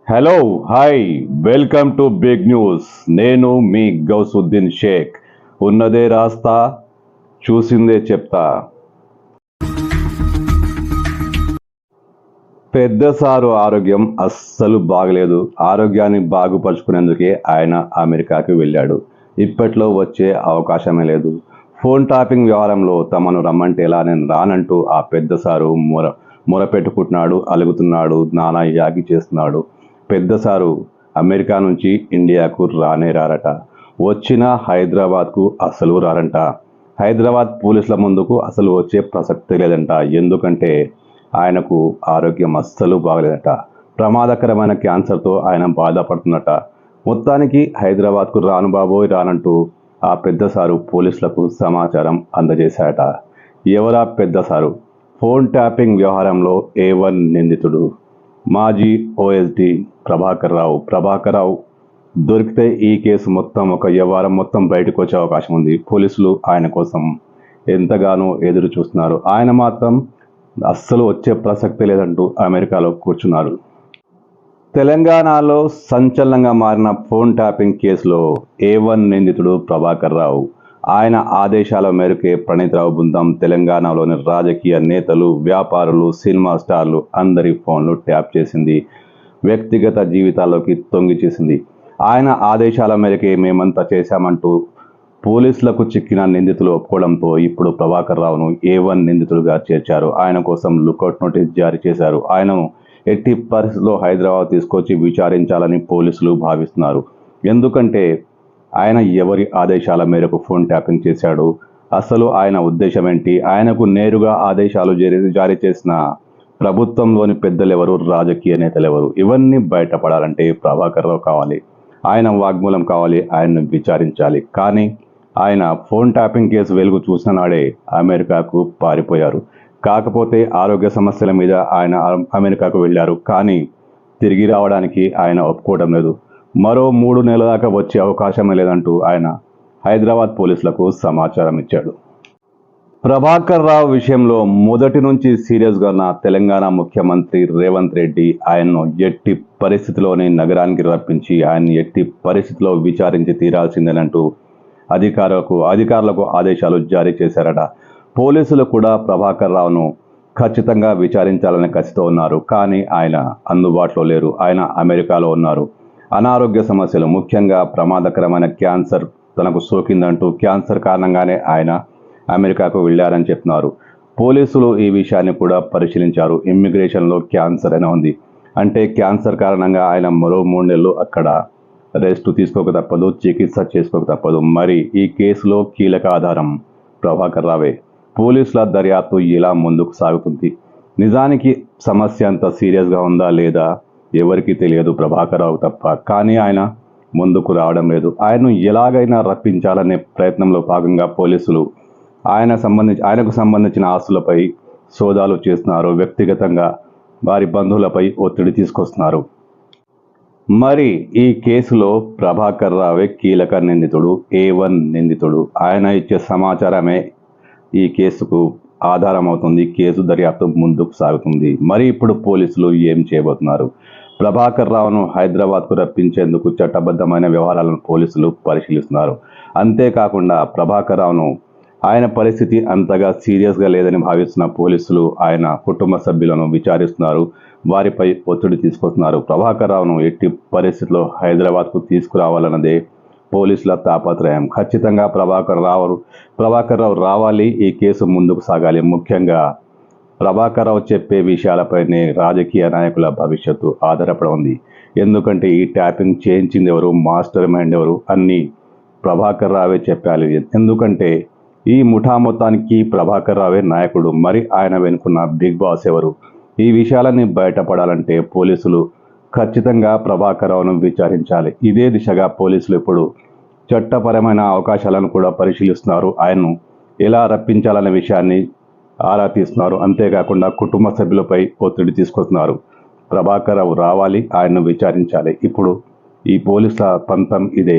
Hello hi welcome to big news. నేను మీ గౌసుద్దీన్ షేక్. ఉన్నదే రాస్తా, చూసిందే చెప్తా. పెద్ద సారు ఆరోగ్యం అస్సలు బాగలేదు. ఆరోగ్యాన్ని బాగుపరుచుకునేందుకే ఆయన అమెరికాకి వెళ్ళాడు. ఇప్పట్లో వచ్చే అవకాశమే లేదు. ఫోన్ టాపింగ్ వ్యవహారంలో తమను రమ్మంటే ఎలా, నేను రానంటూ ఆ పెద్ద సారు మొరపెట్టుకుంటున్నాడు, అలుగుతున్నాడు, నానా యాగి చేస్తున్నాడు. పెద్ద సారు అమెరికా నుంచి ఇండియాకు రానే రారట. వచ్చిన హైదరాబాద్కు అసలు రారంట. హైదరాబాద్ పోలీసుల ముందుకు అసలు వచ్చే ప్రసక్తి లేదంట. ఎందుకంటే ఆయనకు ఆరోగ్యం అస్సలు బాగలేదట. ప్రమాదకరమైన క్యాన్సర్తో ఆయన బాధపడుతున్నట. మొత్తానికి హైదరాబాద్కు రాను బాబోయ్ రానంటూ ఆ పెద్ద సారు పోలీసులకు సమాచారం అందజేశాడట. ఎవరా పెద్ద సారు? ఫోన్ ట్యాపింగ్ వ్యవహారంలో A1 నిందితుడు మాజీ OSD ప్రభాకర్ రావు దొరికితే ఈ కేసు మొత్తం ఒక వ్యవహారం మొత్తం బయటకు వచ్చే అవకాశం ఉంది. పోలీసులు ఆయన కోసం ఎంతగానో ఎదురు చూస్తున్నారు. ఆయన మాత్రం అస్సలు వచ్చే ప్రసక్తి లేదంటూ అమెరికాలో కూర్చున్నారు. తెలంగాణలో సంచలనంగా మారిన ఫోన్ ట్యాపింగ్ కేసులో A1 నిందితుడు ప్రభాకర్ రావు. ఆయన ఆదేశాల మేరకే ప్రణీతరావు బృందం తెలంగాణలోని రాజకీయ నేతలు, వ్యాపారులు, సినిమా స్టార్లు అందరి ఫోన్లు ట్యాప్ చేసింది. వ్యక్తిగత జీవితాల్లోకి తొంగి చేసింది. ఆయన ఆదేశాల మేరకే మేమంతా చేశామంటూ పోలీసులకు చిక్కిన నిందితులు ఒప్పుకోవడంతో ఇప్పుడు ప్రభాకర్ రావును A1 నిందితుడిగా చేర్చారు. ఆయన కోసం లుకౌట్ నోటీస్ జారీ చేశారు. ఆయనను ఎట్టి పరిస్థితుల్లో హైదరాబాద్ తీసుకొచ్చి విచారించాలని పోలీసులు భావిస్తున్నారు. ఎందుకంటే ఆయన ఎవరి ఆదేశాల మేరకు ఫోన్ ట్యాపింగ్ చేశాడు, అసలు ఆయన ఉద్దేశం ఏంటి, ఆయనకు నేరుగా ఆదేశాలు జారీ చేసిన ప్రభుత్వంలోని పెద్దలెవరు, రాజకీయ నేతలెవరు, ఇవన్నీ బయటపడాలంటే ప్రభాకర్ రావు కావాలి. ఆయన వాగ్మూలం కావాలి, ఆయన్ను విచారించాలి. కానీ ఆయన ఫోన్ ట్యాపింగ్ కేసు వెలుగు చూసిన నాడే అమెరికాకు పారిపోయారు. కాకపోతే ఆరోగ్య సమస్యల మీద ఆయన అమెరికాకు వెళ్ళారు. కానీ తిరిగి రావడానికి ఆయన ఒప్పుకోవడం లేదు. మరో 3 నెలల దాకా వచ్చే అవకాశమే లేదంటూ ఆయన హైదరాబాద్ పోలీసులకు సమాచారం ఇచ్చాడు. ప్రభాకర్ రావు విషయంలో మొదటి నుంచి సీరియస్గా ఉన్న తెలంగాణ ముఖ్యమంత్రి రేవంత్ రెడ్డి ఆయన్ను ఎట్టి పరిస్థితిలోనే నగరానికి రప్పించి ఆయన్ని ఎట్టి పరిస్థితిలో విచారించి తీరాల్సిందేనంటూ అధికారులకు ఆదేశాలు జారీ చేశారట. పోలీసులు కూడా ప్రభాకర్ రావును ఖచ్చితంగా విచారించాలని కసితో ఉన్నారు. కానీ ఆయన అందుబాటులో లేరు. ఆయన అమెరికాలో ఉన్నారు. అనారోగ్య సమస్యలు, ముఖ్యంగా ప్రమాదకరమైన క్యాన్సర్ తనకు సోకిందంటూ క్యాన్సర్ కారణంగానే ఆయన అమెరికాకు వెళ్ళారని చెప్తున్నారు. పోలీసులు ఈ విషయాన్ని కూడా పరిశీలించారు. ఇమ్మిగ్రేషన్లో క్యాన్సర్ అని ఉంది. అంటే క్యాన్సర్ కారణంగా ఆయన మరో 3 నెలలు అక్కడ రెస్ట్ తీసుకోక తప్పదు, చికిత్స చేసుకోక తప్పదు. మరి ఈ కేసులో కీలక ఆధారం ప్రభాకర్ రావే. పోలీసుల దర్యాప్తు ఇలా ముందుకు సాగుతుంది. నిజానికి సమస్య అంత సీరియస్గా ఉందా లేదా ఎవరికి తెలియదు, ప్రభాకర్ రావు తప్ప. కానీ ఆయన ముందుకు రావడం లేదు. ఆయన్ను ఎలాగైనా రప్పించాలనే ప్రయత్నంలో భాగంగా పోలీసులు ఆయనకు సంబంధించిన ఆస్తులపై సోదాలు చేస్తున్నారు. వ్యక్తిగతంగా వారి బంధువులపై ఒత్తిడి తీసుకొస్తున్నారు. మరి ఈ కేసులో ప్రభాకర్ రావే కీలక నిందితుడు, A1 నిందితుడు. ఆయన ఇచ్చే సమాచారమే ఈ కేసుకు ఆధారం అవుతుంది. కేసు దర్యాప్తు ముందుకు సాగుతుంది. మరి ఇప్పుడు పోలీసులు ఏం చేయబోతున్నారు? ప్రభాకర్ రావును హైదరాబాద్కు రప్పించేందుకు చట్టబద్ధమైన వ్యవహారాలను పోలీసులు పరిశీలిస్తున్నారు. అంతేకాకుండా ప్రభాకర్ రావును ఆయన పరిస్థితి అంతగా సీరియస్గా లేదని భావిస్తున్న పోలీసులు ఆయన కుటుంబ సభ్యులను విచారిస్తున్నారు. వారిపై ఒత్తిడి తీసుకొస్తున్నారు. ప్రభాకర్ రావును ఎట్టి పరిస్థితుల్లో హైదరాబాద్కు తీసుకురావాలన్నదే పోలీసుల తాపత్రయం. ఖచ్చితంగా ప్రభాకర్ రావు రావాలి. ఈ కేసు ముందుకు సాగాలి. ముఖ్యంగా ప్రభాకర్ రావు చెప్పే విషయాలపైనే రాజకీయ నాయకుల భవిష్యత్తు ఆధారపడి ఉంది. ఎందుకంటే ఈ ట్యాపింగ్ చేయించింది ఎవరు, మాస్టర్ మైండ్ ఎవరు, అన్నీ ప్రభాకర్ రావే చెప్పాలి. ఎందుకంటే ఈ ముఠా మొత్తానికి ప్రభాకర్ రావే నాయకుడు. మరి ఆయన వెనుకున్న బిగ్ బాస్ ఎవరు? ఈ విషయాలన్నీ బయటపడాలంటే పోలీసులు ఖచ్చితంగా ప్రభాకర్ రావును విచారించాలి. ఇదే దిశగా పోలీసులు ఇప్పుడు చట్టపరమైన అవకాశాలను కూడా పరిశీలిస్తున్నారు. ఆయన్ను ఎలా రప్పించాలనే విషయాన్ని ఆరా తీస్తున్నారు. అంతేకాకుండా కుటుంబ సభ్యులపై ఒత్తిడి తీసుకొస్తున్నారు. ప్రభాకర్ రావు రావాలి, ఆయన్ను విచారించాలి. ఇప్పుడు ఈ పోలీసుల పంతం ఇదే.